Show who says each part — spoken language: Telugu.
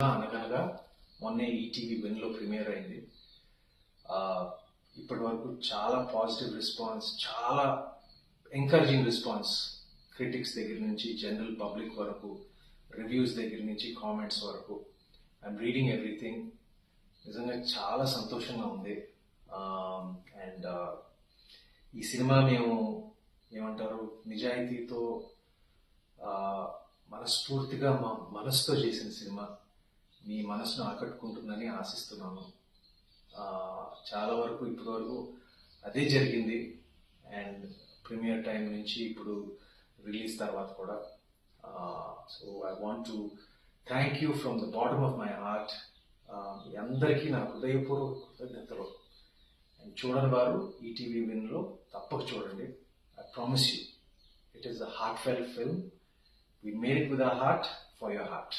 Speaker 1: అనగనగా మొన్నే ఈటీవీ విన్లో ప్రీమియర్ అయింది. ఇప్పటి వరకు చాలా పాజిటివ్ రెస్పాన్స్, చాలా ఎంకరేజింగ్ రెస్పాన్స్, క్రిటిక్స్ దగ్గర నుంచి జనరల్ పబ్లిక్ వరకు, రివ్యూస్ దగ్గర నుంచి కామెంట్స్ వరకు. I'm reading everything. నిజంగా చాలా సంతోషంగా ఉంది. అండ్ ఈ సినిమా మేము ఏమంటారు నిజాయితీతో మనస్ఫూర్తిగా మా మనసుతో చేసిన సినిమా మీ మనసును ఆకట్టుకుంటుందని ఆశిస్తున్నాను. చాలా వరకు ఇప్పటి వరకు అదే జరిగింది. అండ్ ప్రీమియర్ టైం నుంచి ఇప్పుడు రిలీజ్ తర్వాత కూడా. So I want to thank you from the bottom of my heart. మీ అందరికీ నా హృదయపూర్వక కృతజ్ఞతలు. అండ్ చూడని వారు ఈటీవీ విన్లో తప్పక చూడండి. I promise you, it is a heart felt film. We made it with our heart for your heart.